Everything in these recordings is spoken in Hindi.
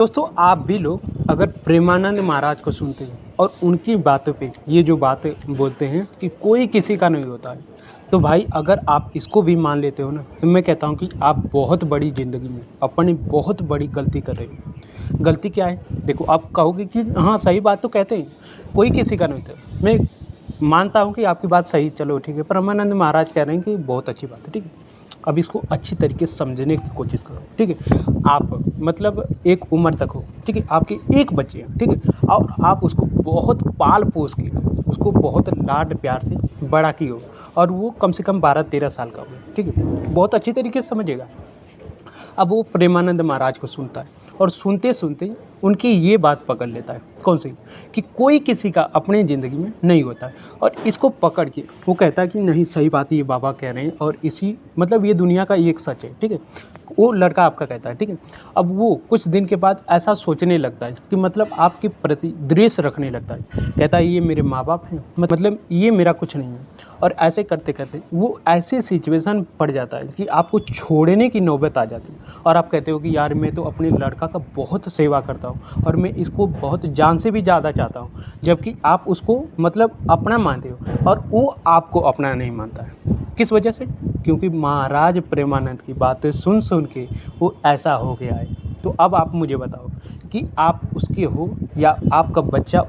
दोस्तों आप भी लोग अगर प्रेमानंद महाराज को सुनते हैं और उनकी बातों पे ये जो बातें बोलते हैं कि कोई किसी का नहीं होता है, तो भाई अगर आप इसको भी मान लेते हो ना, तो मैं कहता हूँ कि आप बहुत बड़ी ज़िंदगी में अपनी बहुत बड़ी गलती कर रहे हो। गलती क्या है? देखो, आप कहोगे कि हाँ सही बात तो कहते हैं, कोई किसी का नहीं होता। मैं मानता हूँ कि आपकी बात सही, चलो ठीक है। प्रेमानंद महाराज कह रहे हैं कि बहुत अच्छी बात है, ठीक है। अब इसको अच्छी तरीके से समझने की कोशिश करो, ठीक है। आप मतलब एक उम्र तक हो, ठीक है, आपके एक बच्चे हैं, ठीक है, और आप उसको बहुत पाल पोस के उसको बहुत लाड प्यार से बड़ा किए हो, और वो कम से कम 12-13 साल का हो, ठीक है। बहुत अच्छी तरीके से समझिएगा। अब वो प्रेमानंद महाराज को सुनता है और सुनते सुनते उनकी ये बात पकड़ लेता है, कौन सी, कि कोई किसी का अपनी ज़िंदगी में नहीं होता है। और इसको पकड़ के वो कहता है कि नहीं, सही बात ये बाबा कह रहे हैं, और इसी मतलब ये दुनिया का एक सच है, ठीक है। वो लड़का आपका कहता है, ठीक है। अब वो कुछ दिन के बाद ऐसा सोचने लगता है कि मतलब आपके प्रति द्वेष रखने लगता है। कहता है ये मेरे माँ बाप हैं, मतलब ये मेरा कुछ नहीं है। और ऐसे करते करते वो ऐसे सिचुएशन पड़ जाता है कि आपको छोड़ने की नौबत आ जाती है, और आप कहते हो कि यार मैं तो अपने लड़का का बहुत सेवा करता हूँ और मैं इसको बहुत जान से भी ज़्यादा चाहता हूँ, जबकि आप उसको मतलब अपना मानते हो और वो आपको अपना नहीं मानता है। किस वजह से? क्योंकि महाराज प्रेमानंद की बातें सुन सुन के वो ऐसा हो गया है। तो अब आप मुझे बताओ कि आप उसके हो या आपका बच्चा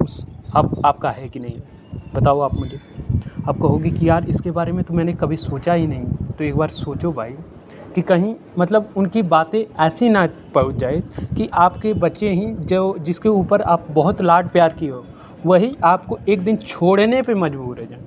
आपका है कि नहीं है? बताओ आप मुझे। आप कहोगे कि यार इसके बारे में तो मैंने कभी सोचा ही नहीं। तो एक बार सोचो भाई, कि कहीं मतलब उनकी बातें ऐसी ना पहुंच जाए कि आपके बच्चे ही जो जिसके ऊपर आप बहुत लाड प्यार किए हो, वही आपको एक दिन छोड़ने पे मजबूर हो जाए।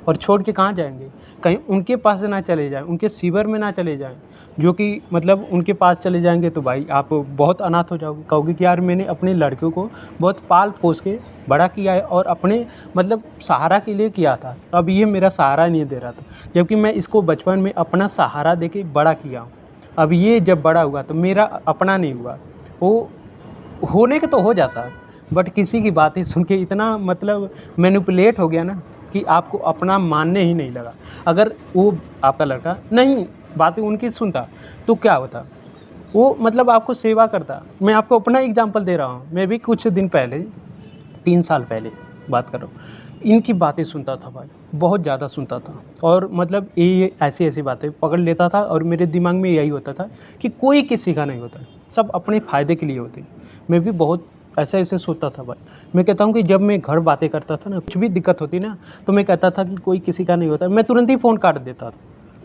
और छोड़ के कहाँ जाएंगे? कहीं उनके पास ना चले जाएं, उनके शिविर में ना चले जाएं, जो कि मतलब उनके पास चले जाएंगे तो भाई आप बहुत अनाथ हो जाओगे। कहोगे कि यार मैंने अपने लड़के को बहुत पाल पोस के बड़ा किया है और अपने मतलब सहारा के लिए किया था, अब ये मेरा सहारा नहीं दे रहा था, जबकि मैं इसको बचपन में अपना सहारा दे के बड़ा किया हूँ। अब ये जब बड़ा हुआ तो मेरा अपना नहीं हुआ। वो होने का तो हो जाता है, बट किसी की बातें सुन के इतना मतलब मैनिपुलेट हो गया ना कि आपको अपना मानने ही नहीं लगा। अगर वो आपका लड़का नहीं बातें उनकी सुनता तो क्या होता? वो मतलब आपको सेवा करता। मैं आपको अपना एग्जांपल दे रहा हूँ। मैं भी कुछ दिन पहले 3 साल पहले बात कर रहा हूँ, इनकी बातें सुनता था भाई, बहुत ज़्यादा सुनता था। और मतलब ये ऐसी-ऐसी बातें पकड़ लेता था और मेरे दिमाग में यही होता था कि कोई किसी का नहीं होता, सब अपने फ़ायदे के लिए होते हैं। मैं भी बहुत ऐसे-ऐसे सोचता था भाई। मैं कहता हूँ कि जब मैं घर बातें करता था ना, कुछ भी दिक्कत होती ना, तो मैं कहता था कि कोई किसी का नहीं होता, मैं तुरंत ही फ़ोन काट देता था।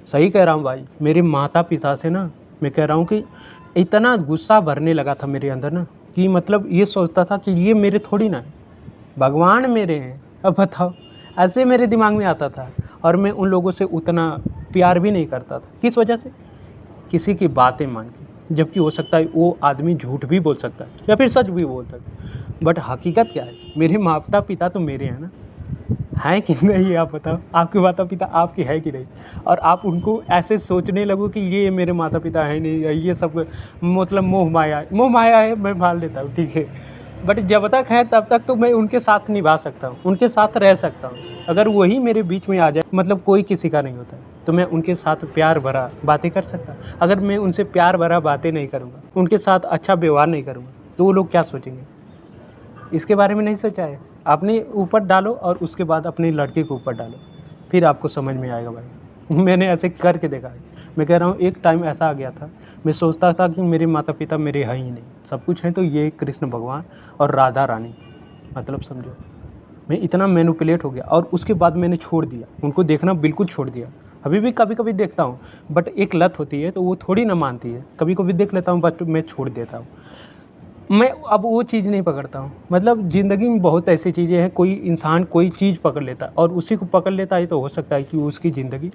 सही कह रहा हूँ भाई, मेरे माता-पिता से ना मैं कह रहा हूँ कि इतना गुस्सा भरने लगा था मेरे अंदर ना, कि मतलब ये सोचता था कि ये मेरे थोड़ी ना है, भगवान मेरे हैं। अब बताओ, ऐसे मेरे दिमाग में आता था। और मैं उन लोगों से उतना प्यार भी नहीं करता था। किस वजह से? किसी की बातें मान के, जबकि हो सकता है वो आदमी झूठ भी बोल सकता है या फिर सच भी बोल सकता है, बट हकीकत क्या है? मेरे माता पिता तो मेरे हैं ना, हैं कि नहीं ये आप बताओ? आपके माता पिता आपके हैं कि नहीं? और आप उनको ऐसे सोचने लगो कि ये मेरे माता पिता हैं नहीं, या ये सब मतलब मोह माया है। मोह माया है, मैं मान लेता हूँ, ठीक है। बट जब तक है तब तक तो मैं उनके साथ निभा सकता हूँ, उनके साथ रह सकता हूँ। अगर वही मेरे बीच में आ जाए, मतलब कोई किसी का नहीं होता है, तो मैं उनके साथ प्यार भरा बातें कर सकता। अगर मैं उनसे प्यार भरा बातें नहीं करूँगा, उनके साथ अच्छा व्यवहार नहीं करूँगा, तो वो लोग क्या सोचेंगे? इसके बारे में नहीं सोचा है? आपने ऊपर डालो और उसके बाद अपने लड़के को ऊपर डालो, फिर आपको समझ में आएगा भाई। मैंने ऐसे करके देखा है। मैं कह रहा हूँ एक टाइम ऐसा आ गया था, मैं सोचता था कि मेरे माता पिता मेरे हैं ही नहीं, सब कुछ है तो ये कृष्ण भगवान और राधा रानी, मतलब समझो। मैं इतना मैनिपुलेट हो गया और उसके बाद मैंने छोड़ दिया, उनको देखना बिल्कुल छोड़ दिया। अभी भी कभी कभी देखता हूँ, बट एक लत होती है तो वो थोड़ी ना मानती है। कभी कभी देख लेता हूँ बट मैं छोड़ देता हूँ। मैं अब वो चीज़ नहीं पकड़ता हूँ। मतलब ज़िंदगी में बहुत ऐसी चीज़ें हैं, कोई इंसान कोई चीज़ पकड़ लेता है और उसी को पकड़ लेता है, तो हो सकता है कि उसकी ज़िंदगी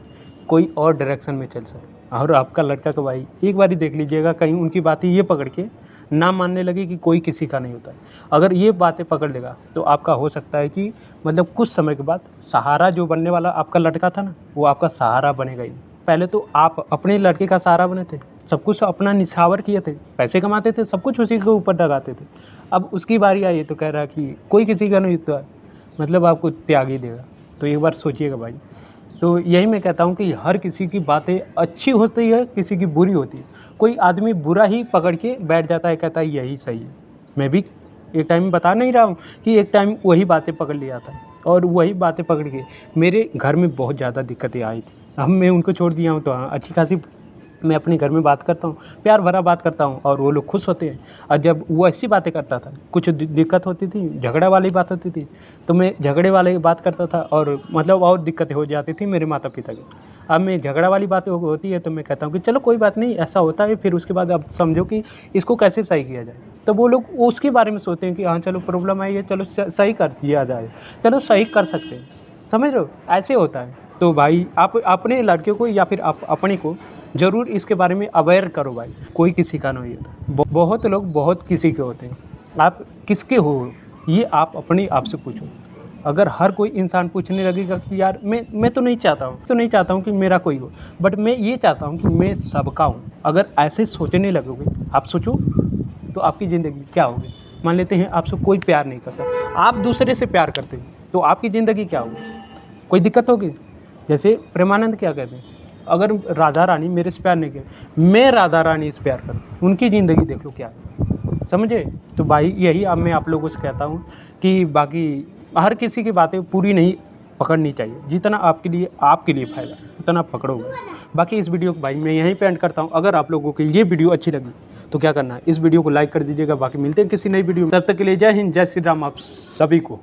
कोई और डायरेक्शन में चल सके। और आपका लड़का का भाई एक बार ही देख लीजिएगा, कहीं उनकी बातें ये पकड़ के ना मानने लगे कि कोई किसी का नहीं होता है। अगर ये बातें पकड़ लेगा तो आपका हो सकता है कि मतलब कुछ समय के बाद सहारा जो बनने वाला आपका लड़का था ना, वो आपका सहारा बनेगा ही। पहले तो आप अपने लड़के का सहारा बने थे, सब कुछ अपना निछावर किए थे, पैसे कमाते थे, सब कुछ उसी के ऊपर लगाते थे। अब उसकी बारी आई तो कह रहा कि कोई किसी का नहीं होता, मतलब आपको त्याग ही देगा। तो एक बार सोचिएगा भाई। तो यही मैं कहता हूँ कि हर किसी की बातें अच्छी होती है, किसी की बुरी होती है। कोई आदमी बुरा ही पकड़ के बैठ जाता है, कहता है यही सही है, मैं भी एक टाइम में बता नहीं रहा हूँ कि एक टाइम वही बातें पकड़ लिया था, और वही बातें पकड़ के मेरे घर में बहुत ज़्यादा दिक्कतें आई थी। अब मैं उनको छोड़ दिया हूँ तो हाँ, अच्छी खासी मैं अपने घर में बात करता हूँ, प्यार भरा बात करता हूँ, और वो लोग खुश होते हैं। और जब वो ऐसी बातें करता था, कुछ दिक्कत होती थी, झगड़ा वाली बात होती थी, तो मैं झगड़े वाले बात करता था, और मतलब और दिक्कतें हो जाती थी मेरे माता पिता की। अब मैं झगड़ा वाली बात होती है तो मैं कहता हूँ कि चलो कोई बात नहीं, ऐसा होता है, फिर उसके बाद अब समझो कि इसको कैसे सही किया जाए। तो वो लोग उसके बारे में सोचते हैं कि हाँ चलो प्रॉब्लम आई है, चलो सही कर दिया जाए, चलो सही कर सकते हैं, समझ रहे हो, ऐसे होता है। तो भाई आप अपने लड़के को या फिर आप अपने को ज़रूर इसके बारे में अवेयर करो भाई। कोई किसी का नहीं होता, बहुत लोग बहुत किसी के होते हैं, आप किसके हो ये आप अपने आप से पूछो। अगर हर कोई इंसान पूछने लगेगा कि यार मैं तो नहीं चाहता हूँ कि मेरा कोई हो, बट मैं ये चाहता हूँ कि मैं सबका हूँ। अगर ऐसे सोचने लगोगे, आप सोचो तो आपकी ज़िंदगी क्या होगी। मान लेते हैं आपसे कोई प्यार नहीं करता, आप दूसरे से प्यार करते हो, तो आपकी ज़िंदगी क्या होगी, कोई दिक्कत होगी। जैसे प्रेमानंद क्या कहते हैं, अगर राधा रानी मेरे से प्यार नहीं किया, मैं राधा रानी से प्यार करूँ, उनकी ज़िंदगी देख लो क्या है, समझे। तो भाई यही अब मैं आप लोगों से कहता हूँ कि बाकी हर किसी की बातें पूरी नहीं पकड़नी चाहिए, जितना आपके लिए फ़ायदा उतना पकड़ोगे। बाकी इस वीडियो को भाई मैं यहीं पे एंड करता हूँ। अगर आप लोगों को ये वीडियो अच्छी लगी तो क्या करना है, इस वीडियो को लाइक कर दीजिएगा। बाकी मिलते हैं किसी नई वीडियो में, तब तक के लिए जय हिंद, जय श्री राम आप सभी को।